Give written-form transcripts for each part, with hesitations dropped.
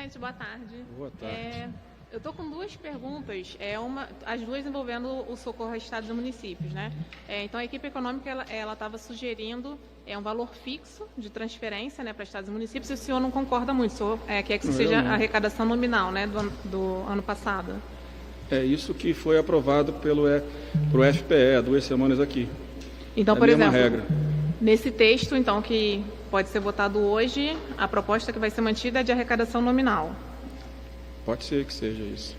Presidente, boa tarde. Boa tarde. Eu estou com duas perguntas, as duas envolvendo o socorro a estados e municípios, né? Então, a equipe econômica ela estava sugerindo um valor fixo de transferência, né, para estados e municípios, e o senhor não concorda muito, o senhor quer que isso seja a arrecadação nominal, né, do ano passado. É isso que foi aprovado pro FPE há 2 semanas aqui. Então, por exemplo, regra. Nesse texto, então, que pode ser votado hoje, a proposta que vai ser mantida é de arrecadação nominal. Pode ser que seja isso.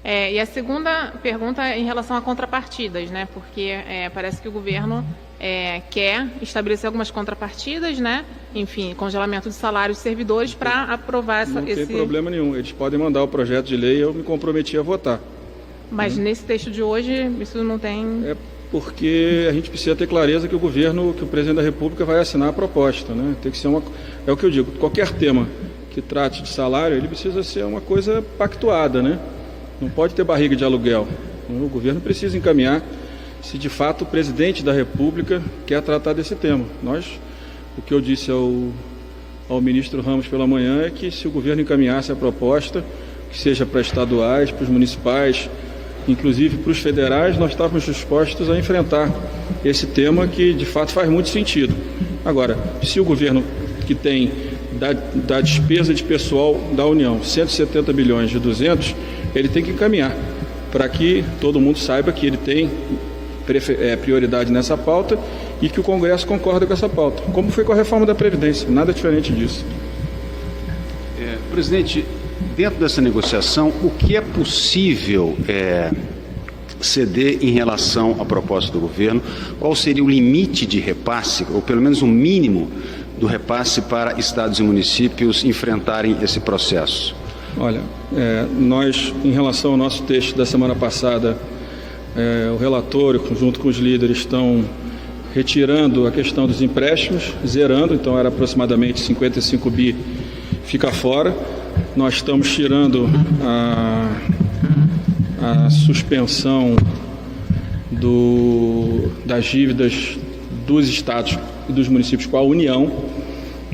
E a segunda pergunta é em relação a contrapartidas, né? Porque parece que o governo quer estabelecer algumas contrapartidas, né? Enfim, congelamento de salários de servidores para aprovar Não tem problema nenhum. Eles podem mandar o projeto de lei e eu me comprometi a votar. Mas nesse texto de hoje, isso não tem... É porque a gente precisa ter clareza que que o presidente da República vai assinar a proposta, né? Tem que ser é o que eu digo, qualquer tema que trate de salário, ele precisa ser uma coisa pactuada, né? Não pode ter barriga de aluguel. O governo precisa encaminhar se de fato o presidente da República quer tratar desse tema. O que eu disse ao ministro Ramos pela manhã é que se o governo encaminhasse a proposta, que seja para estaduais, para os municipais, inclusive para os federais, nós estávamos dispostos a enfrentar esse tema que de fato faz muito sentido. Agora, se o governo que tem da despesa de pessoal da União, 170 bilhões de 200, ele tem que encaminhar para que todo mundo saiba que ele tem prioridade nessa pauta e que o Congresso concorda com essa pauta, como foi com a reforma da Previdência, nada diferente disso. Presidente, dentro dessa negociação, o que é possível ceder em relação à proposta do governo? Qual seria o limite de repasse, ou pelo menos o mínimo do repasse para estados e municípios enfrentarem esse processo? Olha, nós, em relação ao nosso texto da semana passada, o relator, junto com os líderes, estão retirando a questão dos empréstimos, zerando, então era aproximadamente 55 bi, fica fora. Nós estamos tirando a suspensão das dívidas dos estados e dos municípios com a União,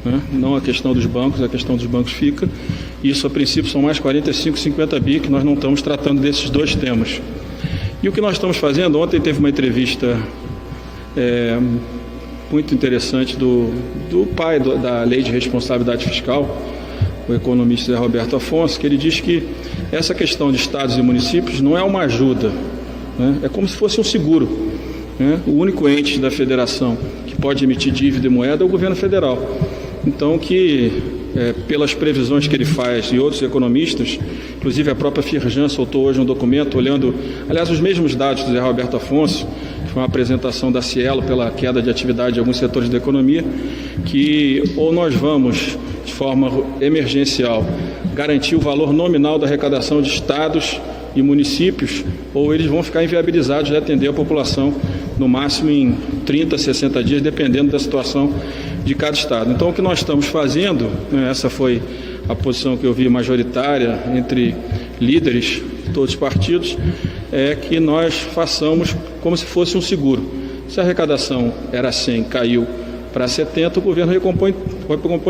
né? Não a questão dos bancos, a questão dos bancos fica. Isso, a princípio, são mais 45, 50 bi, que nós não estamos tratando desses dois temas. E o que nós estamos fazendo, ontem teve uma entrevista muito interessante do pai da Lei de Responsabilidade Fiscal, o economista Zé Roberto Afonso, que ele diz que essa questão de estados e municípios não é uma ajuda, né? É como se fosse um seguro, né? O único ente da federação que pode emitir dívida e moeda é o governo federal. Então, pelas previsões que ele faz e outros economistas, inclusive a própria Firjan soltou hoje um documento olhando, aliás, os mesmos dados do Zé Roberto Afonso, que foi uma apresentação da Cielo pela queda de atividade de alguns setores da economia, que ou nós vamos, de forma emergencial, garantir o valor nominal da arrecadação de estados e municípios, ou eles vão ficar inviabilizados de atender a população, no máximo em 30, 60 dias, dependendo da situação de cada estado. Então, o que nós estamos fazendo, né, essa foi a posição que eu vi majoritária entre líderes de todos os partidos, é que nós façamos como se fosse um seguro. Se a arrecadação era 100, caiu para 70, o governo recompõe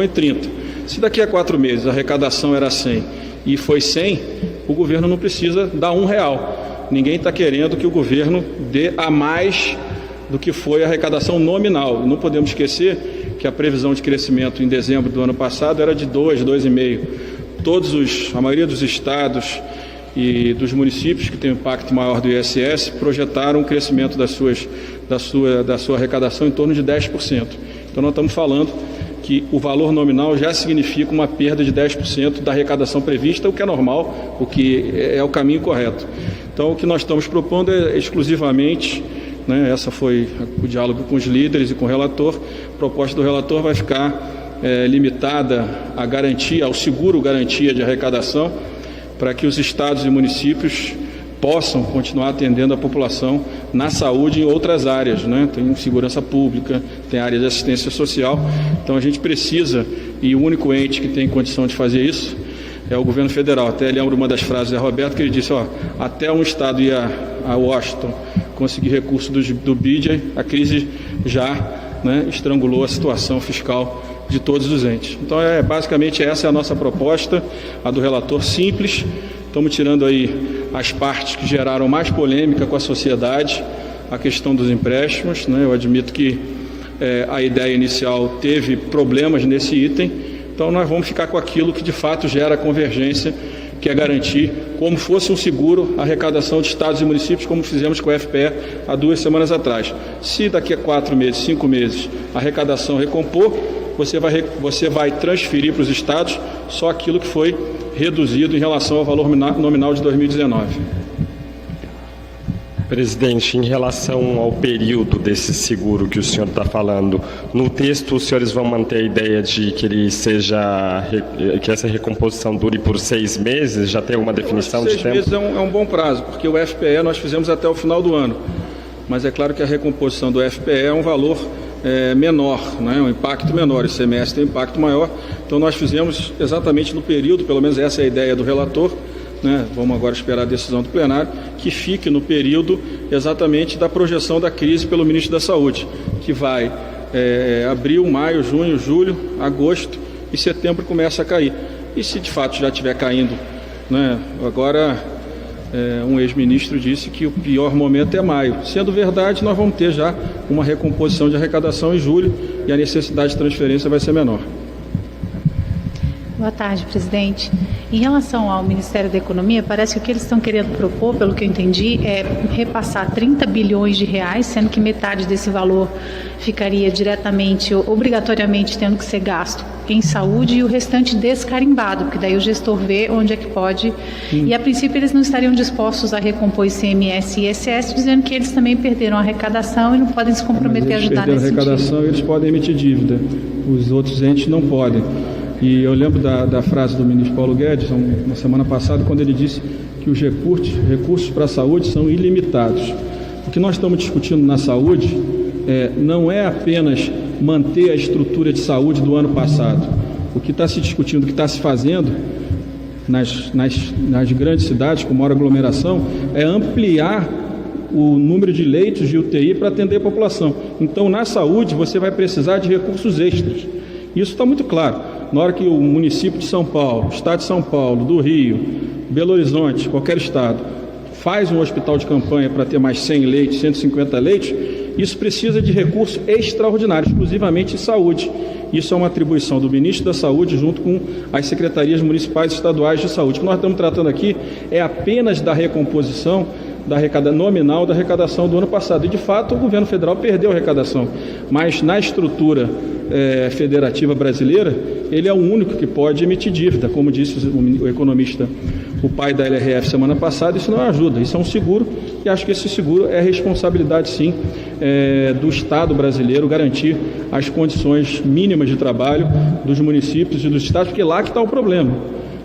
30. Se daqui a 4 meses a arrecadação era 100 e foi 100, o governo não precisa dar R$1. Ninguém está querendo que o governo dê a mais do que foi a arrecadação nominal. Não podemos esquecer que a previsão de crescimento em dezembro do ano passado era de 2, 2,5. A maioria dos estados e dos municípios que tem um impacto maior do ISS projetaram um crescimento da sua arrecadação em torno de 10%. Então nós estamos falando que o valor nominal já significa uma perda de 10% da arrecadação prevista, o que é normal, o que é o caminho correto. Então o que nós estamos propondo é exclusivamente, né, essa foi o diálogo com os líderes e com o relator, a proposta do relator vai ficar limitada à garantia, ao seguro garantia de arrecadação, para que os estados e municípios possam continuar atendendo a população na saúde em outras áreas, né? Tem segurança pública, tem área de assistência social, então a gente precisa, e o único ente que tem condição de fazer isso é o governo federal. Até lembro uma das frases de Roberto, que ele disse, até um estado ir a Washington conseguir recurso do BID, a crise já, né, estrangulou a situação fiscal de todos os entes. Então, basicamente, essa é a nossa proposta, a do relator, simples. Estamos tirando aí as partes que geraram mais polêmica com a sociedade, a questão dos empréstimos, né? Eu admito que a ideia inicial teve problemas nesse item, então nós vamos ficar com aquilo que de fato gera convergência, que é garantir, como fosse um seguro, a arrecadação de estados e municípios, como fizemos com o FPE há 2 semanas atrás. Se daqui a 4 meses, 5 meses, a arrecadação recompor, você vai transferir para os estados só aquilo que foi reduzido em relação ao valor nominal de 2019. Presidente, em relação ao período desse seguro que o senhor está falando, no texto os senhores vão manter a ideia de que essa recomposição dure por 6 meses? Já tem alguma definição de tempo? 6 meses é um bom prazo, porque o FPE nós fizemos até o final do ano. Mas é claro que a recomposição do FPE é um valor menor, né? Um impacto menor, esse semestre tem um impacto maior. Então nós fizemos exatamente no período, pelo menos essa é a ideia do relator, né? Vamos agora esperar a decisão do plenário, que fique no período exatamente da projeção da crise pelo ministro da Saúde, que vai abril, maio, junho, julho, agosto e setembro começa a cair. E se de fato já estiver caindo, né? Agora um ex-ministro disse que o pior momento é maio. Sendo verdade, nós vamos ter já uma recomposição de arrecadação em julho e a necessidade de transferência vai ser menor. Boa tarde, presidente. Em relação ao Ministério da Economia, parece que o que eles estão querendo propor, pelo que eu entendi, é repassar 30 bilhões de reais, sendo que metade desse valor ficaria diretamente, obrigatoriamente, tendo que ser gasto em saúde e o restante descarimbado, porque daí o gestor vê onde é que pode. E, a princípio, eles não estariam dispostos a recompor ICMS e ISS, dizendo que eles também perderam a arrecadação e não podem se comprometer a ajudar nesse sentido. Perderam a arrecadação e eles podem emitir dívida. Os outros entes não podem. E eu lembro da frase do ministro Paulo Guedes, na semana passada, quando ele disse que os recursos para a saúde são ilimitados. O que nós estamos discutindo na saúde não é apenas manter a estrutura de saúde do ano passado. O que está se discutindo, o que está se fazendo nas grandes cidades com maior aglomeração é ampliar o número de leitos de UTI para atender a população. Então, na saúde, você vai precisar de recursos extras. Isso está muito claro. Na hora que o município de São Paulo, o estado de São Paulo, do Rio, Belo Horizonte, qualquer estado, faz um hospital de campanha para ter mais 100 leitos, 150 leitos, isso precisa de recurso extraordinário, exclusivamente em saúde. Isso é uma atribuição do ministro da Saúde junto com as secretarias municipais e estaduais de saúde. O que nós estamos tratando aqui é apenas da recomposição nominal da arrecadação do ano passado. E, de fato, o governo federal perdeu a arrecadação. Mas, na estrutura federativa brasileira, ele é o único que pode emitir dívida. Como disse o economista, o pai da LRF semana passada, isso não ajuda. Isso é um seguro e acho que esse seguro é responsabilidade, sim, do Estado brasileiro garantir as condições mínimas de trabalho dos municípios e dos estados, porque lá que está o problema,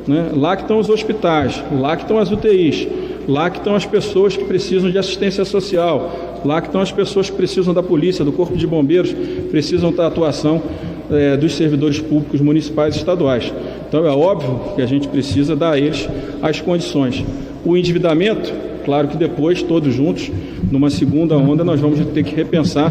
né? Lá que estão os hospitais, lá que estão as UTIs, lá que estão as pessoas que precisam de assistência social, lá que estão as pessoas que precisam da polícia, do corpo de bombeiros, precisam da atuação dos servidores públicos municipais e estaduais. Então é óbvio que a gente precisa dar a eles as condições. O endividamento, claro que depois, todos juntos, numa segunda onda, nós vamos ter que repensar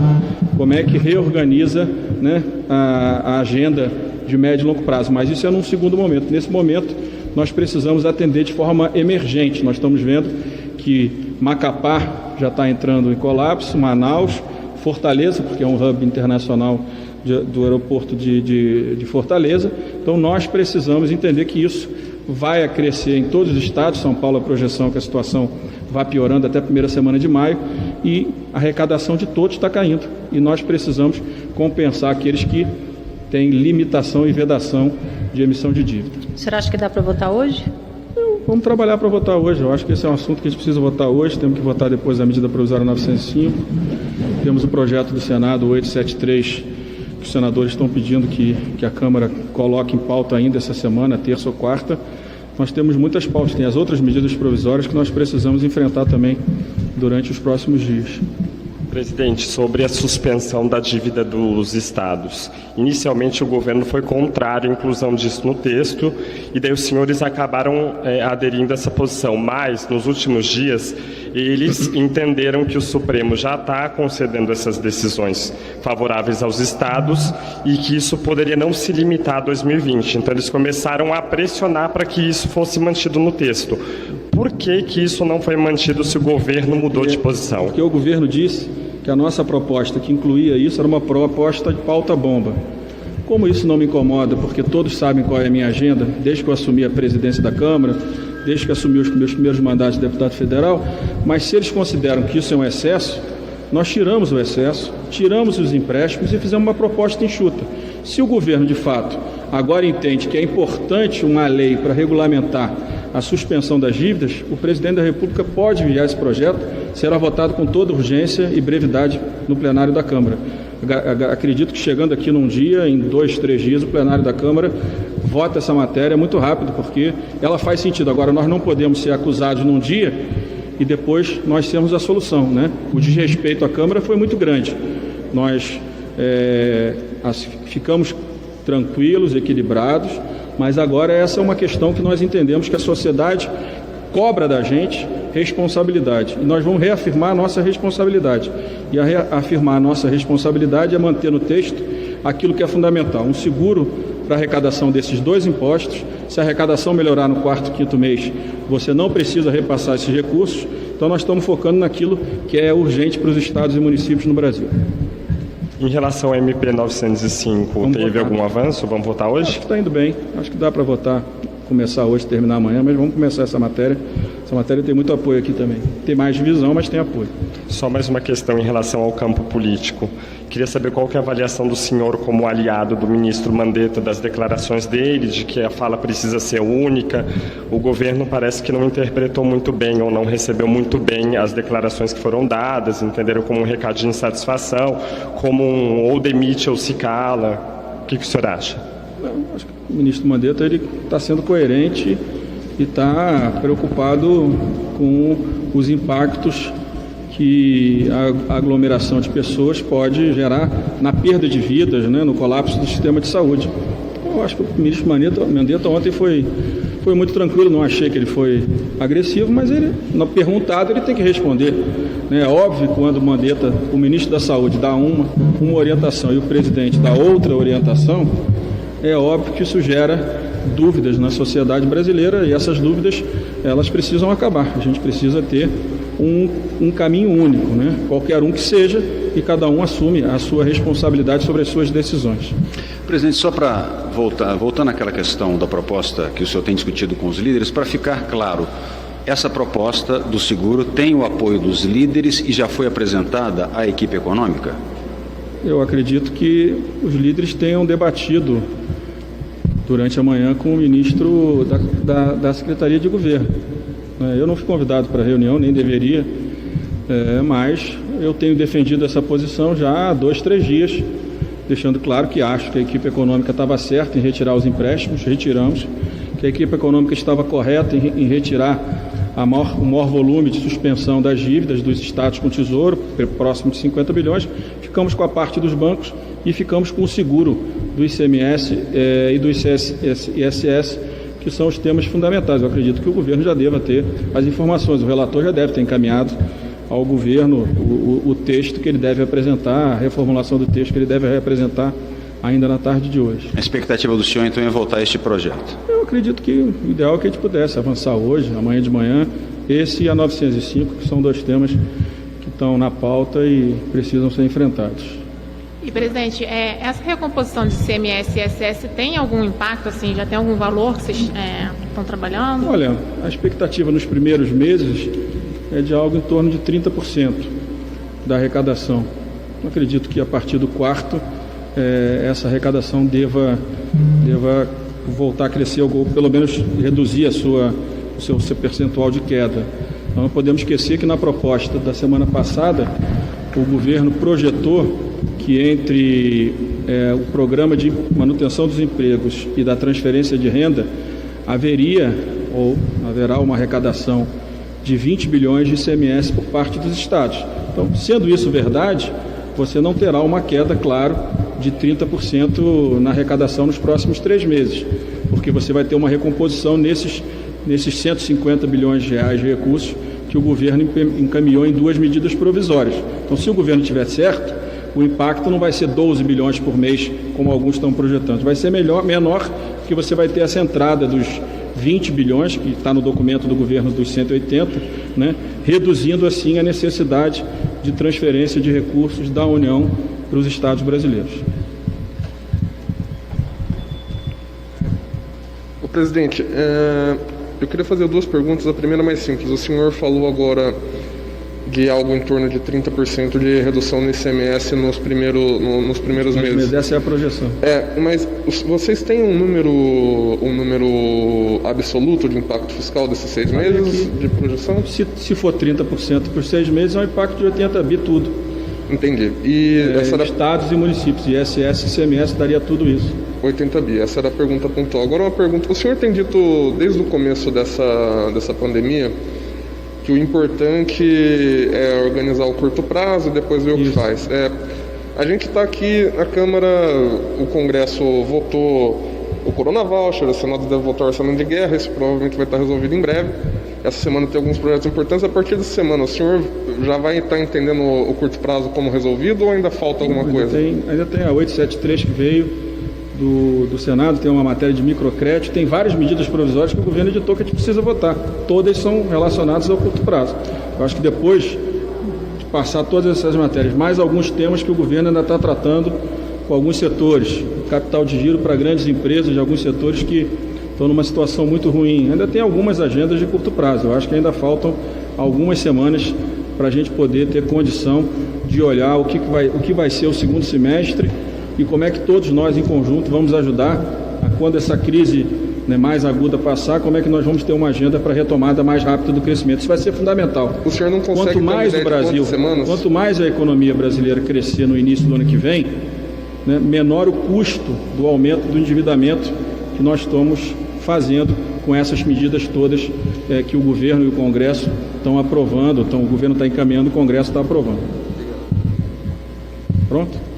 como é que reorganiza, né, a agenda de médio e longo prazo, mas isso é num segundo momento. Nesse momento, nós precisamos atender de forma emergente. Nós estamos vendo que Macapá já está entrando em colapso, Manaus, Fortaleza, porque é um hub internacional do aeroporto de Fortaleza. Então, nós precisamos entender que isso vai crescer em todos os estados. São Paulo, a projeção é que a situação vai piorando até a primeira semana de maio e a arrecadação de todos está caindo. E nós precisamos compensar aqueles que têm limitação e vedação de emissão de dívida. O senhor acha que dá para votar hoje? Vamos trabalhar para votar hoje. Eu acho que esse é um assunto que a gente precisa votar hoje. Temos que votar depois da medida provisória 905. Temos o projeto do Senado 873, que os senadores estão pedindo que a Câmara coloque em pauta ainda essa semana, terça ou quarta. Nós temos muitas pautas. Tem as outras medidas provisórias que nós precisamos enfrentar também durante os próximos dias. Presidente, sobre a suspensão da dívida dos estados. Inicialmente o governo foi contrário à inclusão disso no texto e daí os senhores acabaram aderindo a essa posição, mas nos últimos dias eles entenderam que o Supremo já está concedendo essas decisões favoráveis aos estados e que isso poderia não se limitar a 2020. Então eles começaram a pressionar para que isso fosse mantido no texto. Por que isso não foi mantido se o governo mudou de posição? Porque o governo disse que a nossa proposta que incluía isso era uma proposta de pauta-bomba. Como isso não me incomoda, porque todos sabem qual é a minha agenda, desde que eu assumi a presidência da Câmara, desde que assumi os meus primeiros mandatos de deputado federal, mas se eles consideram que isso é um excesso, nós tiramos o excesso, tiramos os empréstimos e fizemos uma proposta enxuta. Se o governo, de fato, agora entende que é importante uma lei para regulamentar a suspensão das dívidas, o presidente da República pode enviar esse projeto, será votado com toda urgência e brevidade no plenário da Câmara. Acredito que chegando aqui num dia, em 2, 3 dias, o plenário da Câmara vota essa matéria muito rápido, porque ela faz sentido. Agora, nós não podemos ser acusados num dia e depois nós sermos a solução, né? O desrespeito à Câmara foi muito grande. Nós ficamos tranquilos, equilibrados, mas agora essa é uma questão que nós entendemos que a sociedade cobra da gente responsabilidade. E nós vamos reafirmar a nossa responsabilidade. E a reafirmar a nossa responsabilidade é manter no texto aquilo que é fundamental. Um seguro para a arrecadação desses dois impostos. Se a arrecadação melhorar no 4º, 5º mês, você não precisa repassar esses recursos. Então nós estamos focando naquilo que é urgente para os estados e municípios no Brasil. Em relação ao MP 905, teve algum avanço? Vamos votar hoje? Acho que está indo bem. Acho que dá para votar, começar hoje, terminar amanhã, mas vamos começar essa matéria. Essa matéria tem muito apoio aqui também. Tem mais divisão, mas tem apoio. Só mais uma questão em relação ao campo político. Queria saber qual que é a avaliação do senhor como aliado do ministro Mandetta, das declarações dele, de que a fala precisa ser única. O governo parece que não interpretou muito bem ou não recebeu muito bem as declarações que foram dadas, entenderam como um recado de insatisfação, como ou demite ou se cala. O que o senhor acha? Acho que o ministro Mandetta está sendo coerente e está preocupado com os impactos que a aglomeração de pessoas pode gerar na perda de vidas, né, no colapso do sistema de saúde. Eu acho que o ministro Mandetta ontem foi muito tranquilo, não achei que ele foi agressivo, mas ele, no perguntado, ele tem que responder. É óbvio que quando o ministro da Saúde dá uma orientação e o presidente dá outra orientação, é óbvio que isso gera dúvidas na sociedade brasileira e essas dúvidas, elas precisam acabar. A gente precisa ter um caminho único, né? Qualquer um que seja, e cada um assume a sua responsabilidade sobre as suas decisões. Presidente, só para voltando àquela questão da proposta que o senhor tem discutido com os líderes, para ficar claro, essa proposta do seguro tem o apoio dos líderes e já foi apresentada à equipe econômica? Eu acredito que os líderes tenham debatido durante a manhã com o ministro da Secretaria de Governo. Eu não fui convidado para a reunião, nem deveria, mas eu tenho defendido essa posição já há 2, 3 dias, deixando claro que acho que a equipe econômica estava certa em retirar os empréstimos, retiramos, que a equipe econômica estava correta em retirar o maior volume de suspensão das dívidas dos estados com o Tesouro, próximo de 50 bilhões, ficamos com a parte dos bancos e ficamos com o seguro do ICMS e do ISS, que são os temas fundamentais. Eu acredito que o governo já deva ter as informações, o relator já deve ter encaminhado ao governo o texto que ele deve apresentar, a reformulação do texto que ele deve apresentar ainda na tarde de hoje. A expectativa do senhor, então, é votar este projeto? Eu acredito que o ideal é que a gente pudesse avançar hoje, amanhã de manhã, esse e a 905, que são 2 temas que estão na pauta e precisam ser enfrentados. E, presidente, essa recomposição de ICMS e ISS tem algum impacto, assim, já tem algum valor que vocês estão trabalhando? Olha, a expectativa nos primeiros meses é de algo em torno de 30% da arrecadação. Eu acredito que a partir do 4º, essa arrecadação deva voltar a crescer, ou pelo menos reduzir o seu percentual de queda. Então, não podemos esquecer que na proposta da semana passada, o governo projetou que entre o programa de manutenção dos empregos e da transferência de renda haverá uma arrecadação de 20 bilhões de ICMS por parte dos estados. Então, sendo isso verdade, você não terá uma queda, claro, de 30% na arrecadação nos próximos 3 meses, porque você vai ter uma recomposição nesses 150 bilhões de reais de recursos que o governo encaminhou em 2 medidas provisórias. Então, se o governo estiver certo, o impacto não vai ser 12 bilhões por mês, como alguns estão projetando, vai ser menor, porque você vai ter essa entrada dos 20 bilhões, que está no documento do governo dos 180, né, reduzindo assim a necessidade de transferência de recursos da União para os estados brasileiros. Ô, presidente, eu queria fazer 2 perguntas. A primeira mais simples. O senhor falou agora de algo em torno de 30% de redução no ICMS nos primeiros meses. Essa é a projeção. Mas vocês têm um número absoluto de impacto fiscal desses 6 meses de projeção? Se for 30% por 6 meses, é um impacto de 80 bi tudo. Entendi. E estados e municípios, ISS e ICMS daria tudo isso. 80 bi, essa era a pergunta pontual. Agora uma pergunta, o senhor tem dito desde o começo dessa pandemia que o importante é organizar o curto prazo e depois ver o que faz. A gente está aqui, a Câmara, o Congresso votou o Corona Voucher, o Senado deve votar o orçamento de guerra, isso provavelmente vai estar resolvido em breve. Essa semana tem alguns projetos importantes. A partir dessa semana, o senhor já vai estar entendendo o curto prazo como resolvido ou ainda falta alguma coisa? Ainda tem a 873 que veio do Senado, tem uma matéria de microcrédito, tem várias medidas provisórias que o governo editou que a gente precisa votar. Todas são relacionadas ao curto prazo. Eu acho que depois de passar todas essas matérias, mais alguns temas que o governo ainda está tratando com alguns setores, capital de giro para grandes empresas de alguns setores que estão numa situação muito ruim. Ainda tem algumas agendas de curto prazo. Eu acho que ainda faltam algumas semanas para a gente poder ter condição de olhar o que vai ser o segundo semestre e como é que todos nós em conjunto vamos ajudar a, quando essa crise mais aguda passar, como é que nós vamos ter uma agenda para retomada mais rápida do crescimento. Isso vai ser fundamental. O senhor não consegue quanto mais o Brasil, quanto mais a economia brasileira crescer no início do ano que vem, menor o custo do aumento do endividamento que nós estamos fazendo com essas medidas todas que o governo e o Congresso estão aprovando, o governo está encaminhando, o Congresso está aprovando. Pronto?